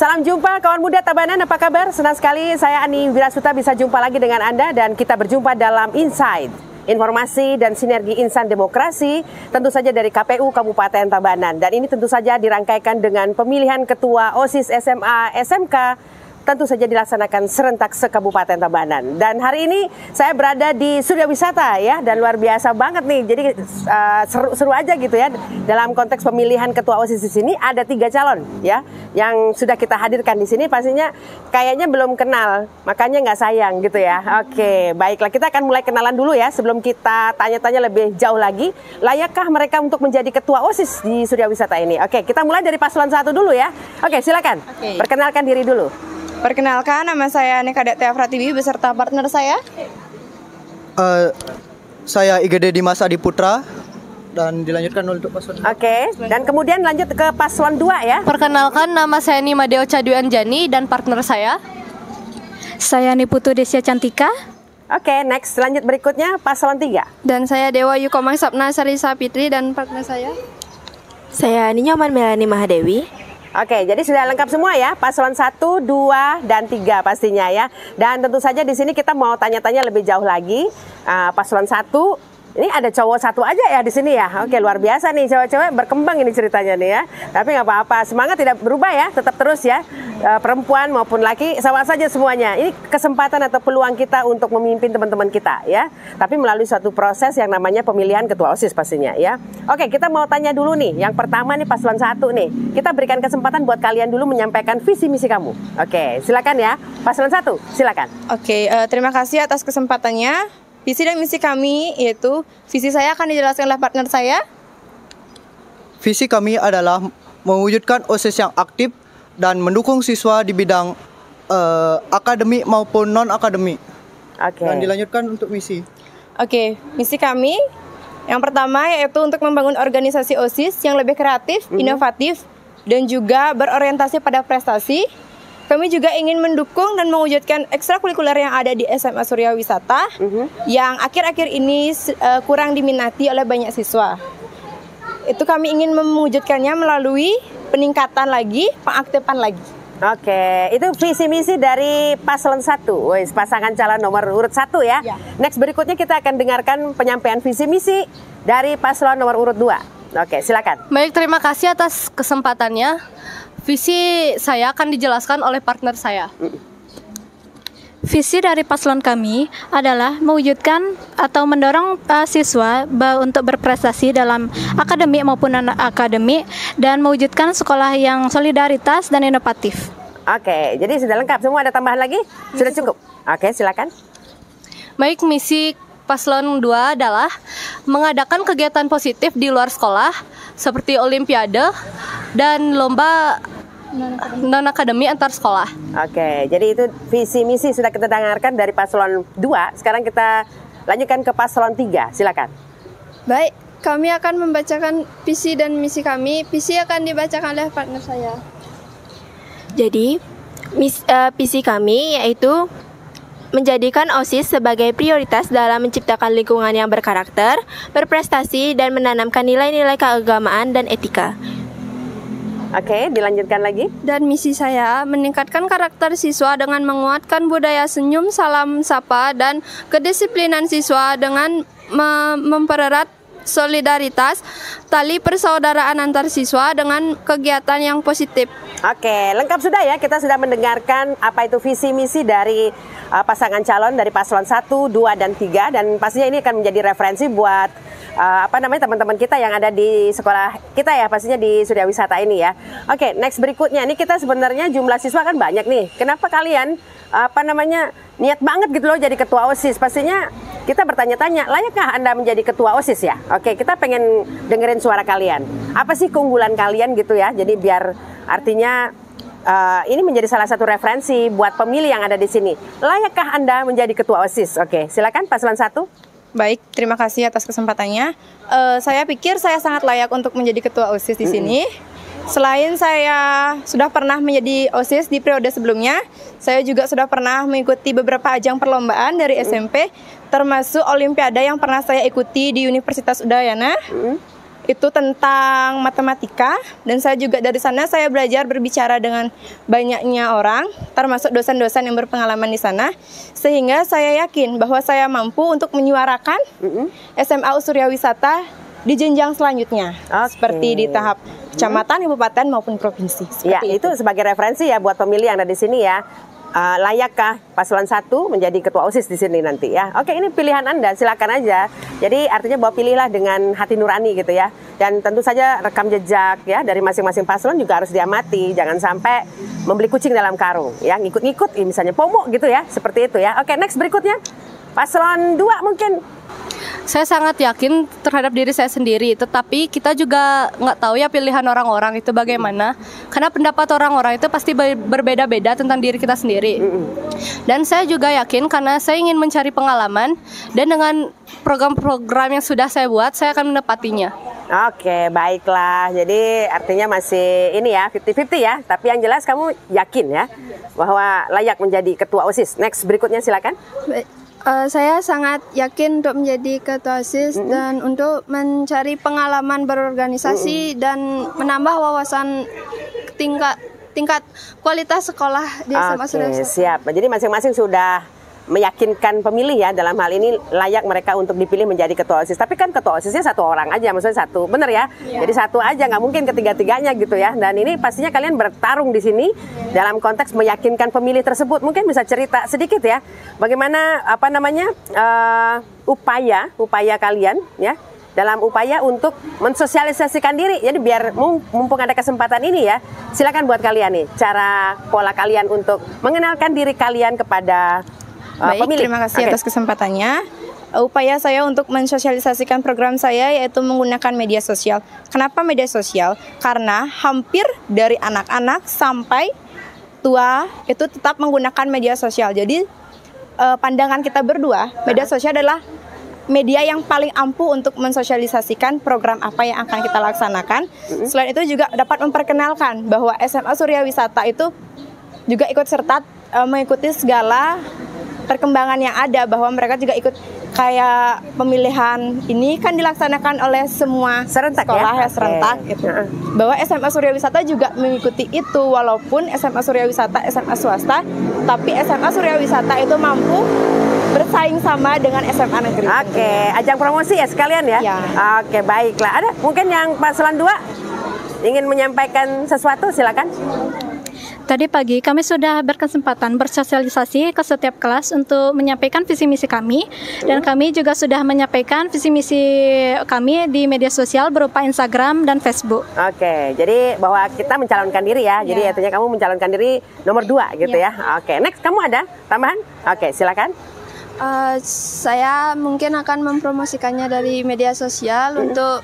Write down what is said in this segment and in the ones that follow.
Salam jumpa kawan muda Tabanan, apa kabar? Senang sekali saya Ani Wirasuta bisa jumpa lagi dengan Anda dan kita berjumpa dalam Insight, informasi dan sinergi insan demokrasi, tentu saja dari KPU Kabupaten Tabanan. Dan ini tentu saja dirangkaikan dengan pemilihan ketua OSIS SMA SMK, tentu saja dilaksanakan serentak se-Kabupaten Tabanan. Dan hari ini saya berada di Surya Wisata ya, dan luar biasa banget nih. Jadi seru aja gitu ya. Dalam konteks pemilihan ketua OSIS di sini ada 3 calon ya, yang sudah kita hadirkan di sini. Pastinya kayaknya belum kenal, makanya nggak sayang gitu ya. Oke, baiklah, kita akan mulai kenalan dulu ya sebelum kita tanya-tanya lebih jauh lagi. Layakkah mereka untuk menjadi ketua OSIS di Surya Wisata ini? Oke, kita mulai dari paslon 1 dulu ya. Oke, silakan. Perkenalkan diri dulu. Perkenalkan, nama saya Nekadet Tia Pratiwi beserta partner saya. Saya IGD Dimas Adi Putra dan dilanjutkan untuk paslon 2. Oke, dan kemudian lanjut ke paslon 2 ya. Perkenalkan, nama saya Nima Deo Caduan Jani dan partner saya. Saya Niputu Desya Cantika. Oke, next, lanjut berikutnya paslon 3. Dan saya Dewa Yukomang Sapna Sarisa Fitri dan partner saya. Saya Ninyoman Melani Mahadewi. Oke, jadi sudah lengkap semua ya, paslon 1, 2, dan 3 pastinya ya. Dan tentu saja di sini kita mau tanya-tanya lebih jauh lagi. Paslon 1, ini ada cowok 1 aja ya di sini ya. Oke, luar biasa nih, cewek-cewek berkembang ini ceritanya nih ya. Tapi nggak apa-apa, semangat tidak berubah ya, tetap terus ya. Perempuan maupun laki sama saja semuanya. Ini kesempatan atau peluang kita untuk memimpin teman-teman kita ya. Tapi melalui suatu proses yang namanya pemilihan ketua OSIS pastinya ya. Oke, kita mau tanya dulu nih. Yang pertama nih paslon 1 nih. Kita berikan kesempatan buat kalian dulu menyampaikan visi misi kamu. Oke, silakan ya. Paslon 1, silakan. Oke, terima kasih atas kesempatannya. Visi dan misi kami yaitu, visi saya akan dijelaskan oleh partner saya. Visi kami adalah mewujudkan OSIS yang aktif dan mendukung siswa di bidang akademik maupun non-akademik. Oke. Dan dilanjutkan untuk misi. Oke, misi kami yang pertama yaitu untuk membangun organisasi OSIS yang lebih kreatif, inovatif, dan juga berorientasi pada prestasi. Kami juga ingin mendukung dan mewujudkan ekstrakurikuler yang ada di SMA Surya Wisata yang akhir-akhir ini kurang diminati oleh banyak siswa. Itu kami ingin mewujudkannya melalui peningkatan lagi, pengaktifan lagi. Oke, itu visi misi dari paslon 1, wis, pasangan calon nomor urut 1 ya. Next berikutnya kita akan dengarkan penyampaian visi misi dari paslon nomor urut 2. Oke, silakan. Baik, terima kasih atas kesempatannya. Visi saya akan dijelaskan oleh partner saya. Visi dari paslon kami adalah mewujudkan atau mendorong siswa untuk berprestasi dalam akademik maupun non-akademik dan mewujudkan sekolah yang solidaritas dan inovatif. Oke, jadi sudah lengkap semua, ada tambahan lagi? Sudah cukup? Oke, silakan. Baik, misi paslon 2 adalah mengadakan kegiatan positif di luar sekolah seperti olimpiade dan lomba non-akademi antar sekolah. Oke, jadi itu visi misi sudah kita dengarkan dari paslon 2. Sekarang kita lanjutkan ke paslon 3. Silakan. Baik, kami akan membacakan visi dan misi kami. Visi akan dibacakan oleh partner saya. Jadi, visi kami yaitu menjadikan OSIS sebagai prioritas dalam menciptakan lingkungan yang berkarakter, berprestasi, dan menanamkan nilai-nilai keagamaan dan etika. Oke, dilanjutkan lagi. Dan misi saya meningkatkan karakter siswa dengan menguatkan budaya senyum, salam sapa, dan kedisiplinan siswa dengan mempererat solidaritas, tali persaudaraan antar siswa dengan kegiatan yang positif. Oke, lengkap sudah ya. Kita sudah mendengarkan apa itu visi misi dari pasangan calon dari paslon 1, 2, dan 3. Dan pastinya ini akan menjadi referensi buat teman-teman kita yang ada di sekolah kita ya, pastinya di Surya Wisata ini ya. Oke, next berikutnya. Ini kita sebenarnya jumlah siswa kan banyak nih. Kenapa kalian niat banget gitu loh jadi ketua OSIS? Pastinya kita bertanya-tanya, layakkah Anda menjadi ketua OSIS ya? Oke, kita pengen dengerin suara kalian. Apa sih keunggulan kalian gitu ya? Jadi biar artinya ini menjadi salah satu referensi buat pemilih yang ada di sini. Layakkah Anda menjadi ketua OSIS? Oke, silakan paslon 1. Baik, terima kasih atas kesempatannya. Saya pikir saya sangat layak untuk menjadi ketua OSIS di sini. Selain saya sudah pernah menjadi OSIS di periode sebelumnya, saya juga sudah pernah mengikuti beberapa ajang perlombaan dari SMP, termasuk Olimpiade yang pernah saya ikuti di Universitas Udayana. itu tentang matematika, dan saya juga dari sana saya belajar berbicara dengan banyaknya orang, termasuk dosen-dosen yang berpengalaman di sana, sehingga saya yakin bahwa saya mampu untuk menyuarakan SMA Surya Wisata di jenjang selanjutnya, seperti di tahap kecamatan, kabupaten maupun provinsi. Ya, itu sebagai referensi ya buat pemilih yang ada di sini ya. Layakkah paslon 1 menjadi ketua OSIS di sini nanti ya? Oke, ini pilihan Anda, silakan aja. Jadi artinya bahwa pilihlah dengan hati nurani gitu ya. Dan tentu saja rekam jejak ya dari masing-masing paslon juga harus diamati. Jangan sampai membeli kucing dalam karung ya, ngikut-ngikut misalnya FOMO gitu ya, seperti itu ya. Oke, next berikutnya. Paslon 2 mungkin. Saya sangat yakin terhadap diri saya sendiri, tetapi kita juga nggak tahu ya pilihan orang-orang itu bagaimana. Karena pendapat orang-orang itu pasti berbeda-beda tentang diri kita sendiri. Dan saya juga yakin karena saya ingin mencari pengalaman, dan dengan program-program yang sudah saya buat, saya akan menepatinya. Oke, baiklah. Jadi artinya masih ini ya, 50-50 ya. Tapi yang jelas kamu yakin ya bahwa layak menjadi ketua OSIS. Next berikutnya silakan. Saya sangat yakin untuk menjadi ketua OSIS dan untuk mencari pengalaman berorganisasi dan menambah wawasan tingkat kualitas sekolah di SMA Surya Wisata. Siap. Jadi masing-masing sudah meyakinkan pemilih ya dalam hal ini layak mereka untuk dipilih menjadi ketua OSIS. Tapi kan ketua OSISnya satu orang aja, maksudnya satu, bener ya? Jadi satu aja, nggak mungkin ketiga-tiganya gitu ya. Dan ini pastinya kalian bertarung di sini dalam konteks meyakinkan pemilih tersebut. Mungkin bisa cerita sedikit ya, bagaimana upaya kalian ya dalam upaya untuk mensosialisasikan diri. Jadi biar mumpung ada kesempatan ini ya, silakan buat kalian nih cara pola kalian untuk mengenalkan diri kalian kepada Baik, pemilih. Terima kasih atas kesempatannya. Upaya saya untuk mensosialisasikan program saya yaitu menggunakan media sosial. Kenapa media sosial? Karena hampir dari anak-anak sampai tua itu tetap menggunakan media sosial. Jadi pandangan kita berdua, media sosial adalah media yang paling ampuh untuk mensosialisasikan program apa yang akan kita laksanakan. Selain itu juga dapat memperkenalkan bahwa SMA Surya Wisata itu juga ikut serta mengikuti segala perkembangan yang ada, bahwa mereka juga ikut kayak pemilihan ini kan dilaksanakan oleh semua serentak sekolah ya, serentak gitu. Bahwa SMA Surya Wisata juga mengikuti itu, walaupun SMA Surya Wisata SMA swasta, tapi SMA Surya Wisata itu mampu bersaing sama dengan SMA negeri. Oke, ajang promosi ya sekalian ya. Oke, baiklah. Ada mungkin yang paslon 2 ingin menyampaikan sesuatu, silakan. Tadi pagi kami sudah berkesempatan bersosialisasi ke setiap kelas untuk menyampaikan visi misi kami, dan kami juga sudah menyampaikan visi misi kami di media sosial berupa Instagram dan Facebook. Oke, jadi bahwa kita mencalonkan diri ya. Jadi artinya kamu mencalonkan diri nomor 2 gitu ya. Oke, next kamu ada tambahan? Oke, silakan. Saya mungkin akan mempromosikannya dari media sosial untuk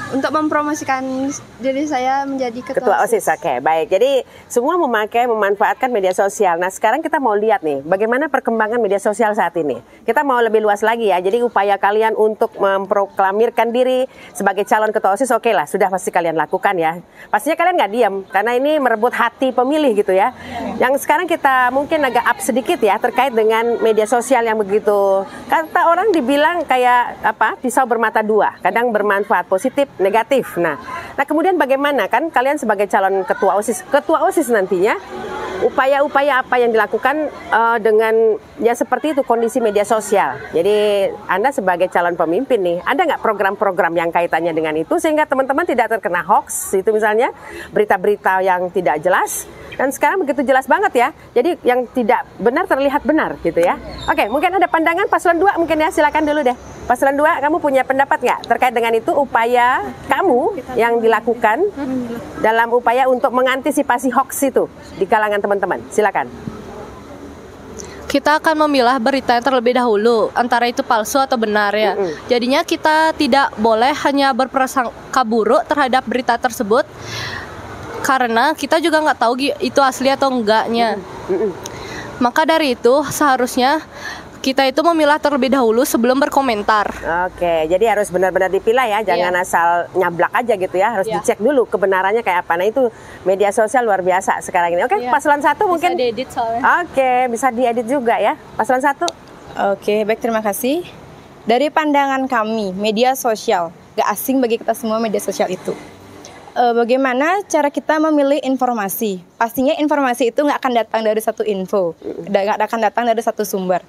mempromosikan diri saya menjadi ketua OSIS. Oke, baik. Jadi semua memanfaatkan media sosial. Nah, sekarang kita mau lihat nih bagaimana perkembangan media sosial saat ini. Kita mau lebih luas lagi ya. Jadi upaya kalian untuk memproklamirkan diri sebagai calon ketua OSIS, oke lah, sudah pasti kalian lakukan ya. Pastinya kalian nggak diam karena ini merebut hati pemilih gitu ya. Yang sekarang kita mungkin agak up sedikit ya terkait dengan media sosial yang begitu, kata orang dibilang kayak pisau bermata dua, kadang bermanfaat positif, negatif. Nah kemudian bagaimana kan kalian sebagai calon ketua OSIS nantinya upaya-upaya apa yang dilakukan dengan ya seperti itu kondisi media sosial. Jadi Anda sebagai calon pemimpin nih, ada nggak program-program yang kaitannya dengan itu sehingga teman-teman tidak terkena hoax itu misalnya berita-berita yang tidak jelas. Dan sekarang begitu jelas banget ya. Jadi yang tidak benar terlihat benar gitu ya. Oke, mungkin ada pandangan paslon 2 mungkin ya, silakan dulu deh. Paslon 2, kamu punya pendapat nggak terkait dengan itu upaya kamu yang dilakukan dalam upaya untuk mengantisipasi hoax itu di kalangan teman-teman? Silakan. Kita akan memilah berita yang terlebih dahulu antara itu palsu atau benar ya. Jadinya kita tidak boleh hanya berprasangka buruk terhadap berita tersebut, karena kita juga nggak tahu itu asli atau enggaknya. Maka dari itu seharusnya kita itu memilah terlebih dahulu sebelum berkomentar. Oke, jadi harus benar-benar dipilah ya, jangan asal nyablak aja gitu ya, harus dicek dulu kebenarannya kayak apa. Nah itu media sosial luar biasa sekarang ini. Oke, paslon 1 mungkin. Bisa diedit soalnya. Oke, bisa diedit juga ya, paslon 1. Oke, baik, terima kasih. Dari pandangan kami, media sosial, gak asing bagi kita semua media sosial itu. Bagaimana cara kita memilih informasi? Pastinya informasi itu nggak akan datang dari satu info, nggak akan datang dari satu sumber.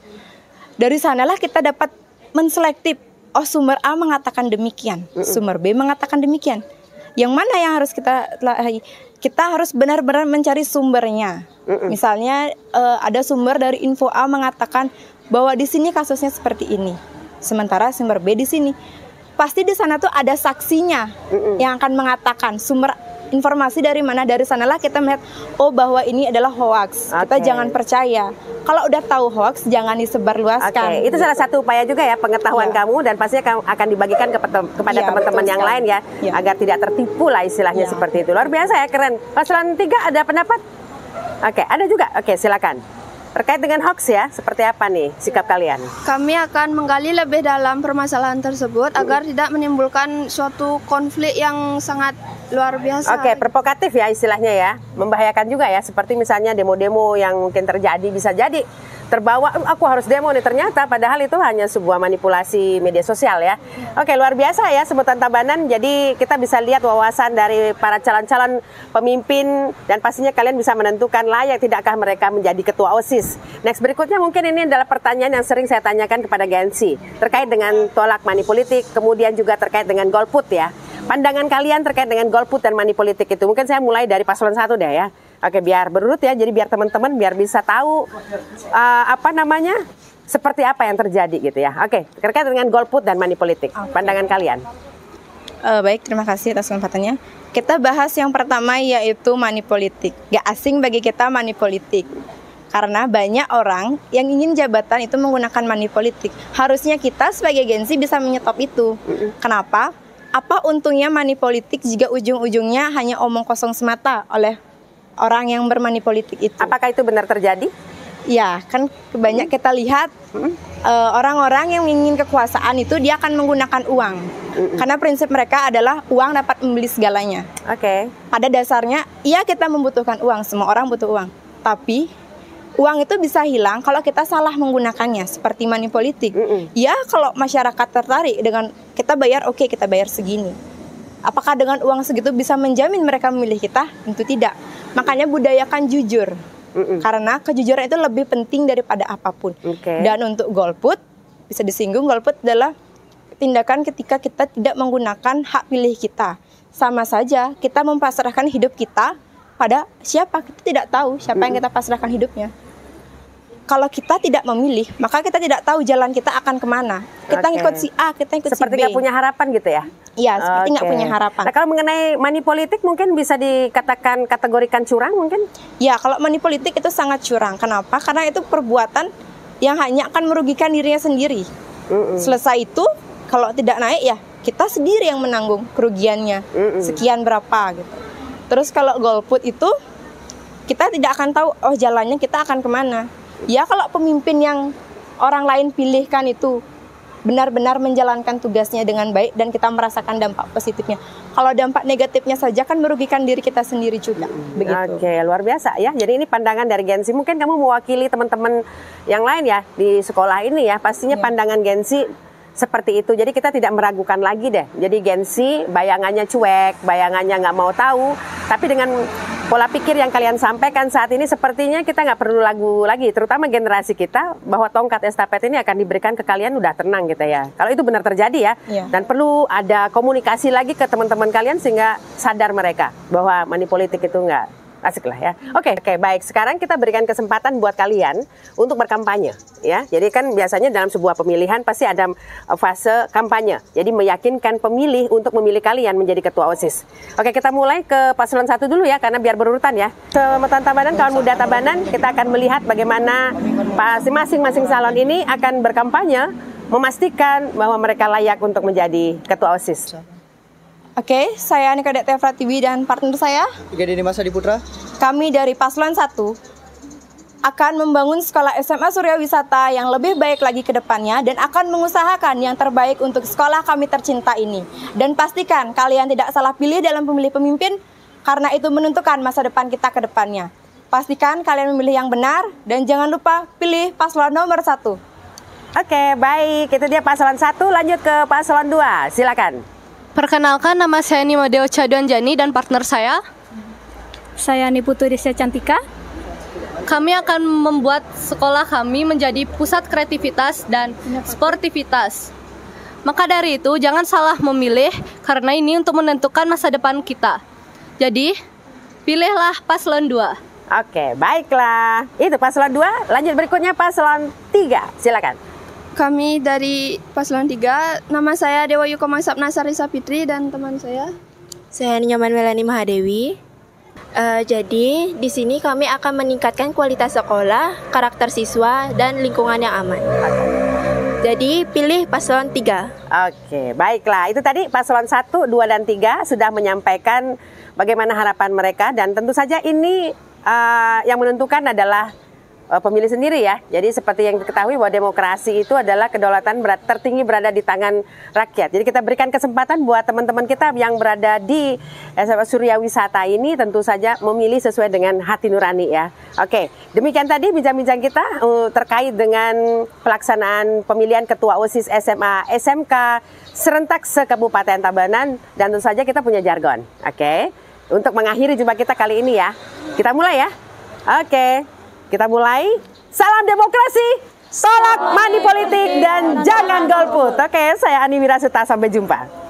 Dari sanalah kita dapat menselektif. Oh, sumber A mengatakan demikian, sumber B mengatakan demikian. Yang mana yang harus kita telahi? Kita harus benar-benar mencari sumbernya. Misalnya ada sumber dari info A mengatakan bahwa di sini kasusnya seperti ini, sementara sumber B di sini. Pasti di sana tuh ada saksinya yang akan mengatakan sumber informasi dari mana. Dari sanalah kita melihat, oh bahwa ini adalah hoax. Kita jangan percaya. Kalau udah tahu hoax, jangan disebarluaskan. Itu salah satu upaya juga ya, pengetahuan kamu, dan pastinya akan dibagikan kepada teman-teman yang lain ya, agar tidak tertipu lah istilahnya seperti itu. Luar biasa ya, keren. Paslon 3 ada pendapat? Oke, ada juga. Oke, silakan. Terkait dengan hoax ya, seperti apa nih sikap kalian? Kami akan menggali lebih dalam permasalahan tersebut agar tidak menimbulkan suatu konflik yang sangat luar biasa. Oke, provokatif ya istilahnya ya, membahayakan juga ya, seperti misalnya demo-demo yang mungkin terjadi, bisa jadi terbawa, aku harus demo nih, ternyata padahal itu hanya sebuah manipulasi media sosial ya. Oke, luar biasa ya sebutan Tabanan. Jadi kita bisa lihat wawasan dari para calon-calon pemimpin, dan pastinya kalian bisa menentukan layak tidakkah mereka menjadi ketua OSIS. Next, berikutnya mungkin ini adalah pertanyaan yang sering saya tanyakan kepada Gensi terkait dengan tolak money politik, kemudian juga terkait dengan golput ya. Pandangan kalian terkait dengan golput dan money politik itu. Mungkin saya mulai dari paslon 1 deh ya. Oke, biar berurut ya, jadi biar teman-teman biar bisa tahu seperti apa yang terjadi gitu ya. Oke, terkait dengan golput dan money politik, pandangan kalian. Baik, terima kasih atas kesempatannya. Kita bahas yang pertama, yaitu money politik. Gak asing bagi kita money politik, karena banyak orang yang ingin jabatan itu menggunakan money politik. Harusnya kita sebagai Gensi bisa menyetop itu. Kenapa? Apa untungnya money politik jika ujung-ujungnya hanya omong kosong semata oleh orang yang bermoney politik itu? Apakah itu benar terjadi? Ya, kan banyak kita lihat orang-orang yang ingin kekuasaan itu dia akan menggunakan uang. Karena prinsip mereka adalah uang dapat membeli segalanya. Oke. Pada dasarnya, iya kita membutuhkan uang, semua orang butuh uang. Tapi uang itu bisa hilang kalau kita salah menggunakannya, seperti money politik. Ya, kalau masyarakat tertarik dengan kita bayar, oke, kita bayar segini. Apakah dengan uang segitu bisa menjamin mereka memilih kita? Tentu tidak. Makanya budayakan jujur. Karena kejujuran itu lebih penting daripada apapun. Dan untuk golput, bisa disinggung, golput adalah tindakan ketika kita tidak menggunakan hak pilih kita. Sama saja kita mempasrahkan hidup kita pada siapa, kita tidak tahu siapa yang kita pasrahkan hidupnya. Kalau kita tidak memilih, maka kita tidak tahu jalan kita akan kemana. Kita ngikut si A, kita ngikut seperti si B. Seperti nggak punya harapan gitu ya? Iya, seperti nggak punya harapan. Nah, kalau mengenai money politik mungkin bisa dikatakan kategorikan curang mungkin? Ya, kalau money politik itu sangat curang. Kenapa? Karena itu perbuatan yang hanya akan merugikan dirinya sendiri. Selesai itu, kalau tidak naik ya kita sendiri yang menanggung kerugiannya. Sekian berapa gitu. Terus kalau golput itu, kita tidak akan tahu, oh jalannya kita akan kemana. Ya kalau pemimpin yang orang lain pilihkan itu benar-benar menjalankan tugasnya dengan baik dan kita merasakan dampak positifnya. Kalau dampak negatifnya saja kan merugikan diri kita sendiri juga. Begitu. Oke, luar biasa ya. Jadi ini pandangan dari Gensi. Mungkin kamu mewakili teman-teman yang lain ya di sekolah ini ya. Pastinya pandangan Gensi seperti itu. Jadi kita tidak meragukan lagi deh. Jadi Gensi bayangannya cuek, bayangannya nggak mau tahu. Tapi dengan pola pikir yang kalian sampaikan saat ini, sepertinya kita nggak perlu ragu lagi, terutama generasi kita, bahwa tongkat estafet ini akan diberikan ke kalian, udah tenang gitu ya. Kalau itu benar terjadi ya, dan perlu ada komunikasi lagi ke teman-teman kalian sehingga sadar mereka bahwa money politik itu nggak asik lah ya. Oke, baik. Sekarang kita berikan kesempatan buat kalian untuk berkampanye ya. Jadi kan biasanya dalam sebuah pemilihan pasti ada fase kampanye. Jadi meyakinkan pemilih untuk memilih kalian menjadi ketua OSIS. Oke, kita mulai ke paslon 1 dulu ya, karena biar berurutan ya. Teman Tabanan, kawan muda Tabanan, kita akan melihat bagaimana masing-masing calon ini akan berkampanye memastikan bahwa mereka layak untuk menjadi ketua OSIS. Oke, saya Anika Dek Pratiwi dan partner saya Gedeni Mas Adi Putra. Kami dari Paslon 1 akan membangun sekolah SMA Surya Wisata yang lebih baik lagi ke depannya dan akan mengusahakan yang terbaik untuk sekolah kami tercinta ini. Dan pastikan kalian tidak salah pilih dalam memilih pemimpin, karena itu menentukan masa depan kita ke depannya. Pastikan kalian memilih yang benar dan jangan lupa pilih paslon nomor 1. Oke, baik. Itu dia paslon 1, lanjut ke paslon 2. Silakan. Perkenalkan, nama saya Nimodeo Caduanjani dan partner Saya Niputu Risya Cantika. kami akan membuat sekolah kami menjadi pusat kreativitas dan sportivitas. Maka dari itu, jangan salah memilih karena ini untuk menentukan masa depan kita. Jadi, pilihlah paslon 2. Oke, baiklah. Itu paslon 2. Lanjut berikutnya paslon 3. Silakan. Kami dari paslon 3, nama saya Dewa Yuko Mangsapna Sarisa Fitri dan teman saya. Saya Nyoman Melani Mahadewi. Jadi di sini kami akan meningkatkan kualitas sekolah, karakter siswa, dan lingkungan yang aman. Jadi pilih paslon 3. Oke, baiklah. Itu tadi paslon 1, 2, dan 3 sudah menyampaikan bagaimana harapan mereka. Dan tentu saja ini yang menentukan adalah pemilih sendiri ya. Jadi seperti yang diketahui bahwa demokrasi itu adalah kedaulatan tertinggi berada di tangan rakyat. Jadi kita berikan kesempatan buat teman-teman kita yang berada di Surya Wisata ini tentu saja memilih sesuai dengan hati nurani ya. Oke, demikian tadi bincang-bincang kita terkait dengan pelaksanaan pemilihan Ketua OSIS SMA SMK serentak se-Kabupaten Tabanan, dan tentu saja kita punya jargon. Oke, untuk mengakhiri jumpa kita kali ini ya, kita mulai ya. Oke, kita mulai. Salam demokrasi, tolak money politik, dan jangan golput. Oke, saya Ani Wirasuta, sampai jumpa.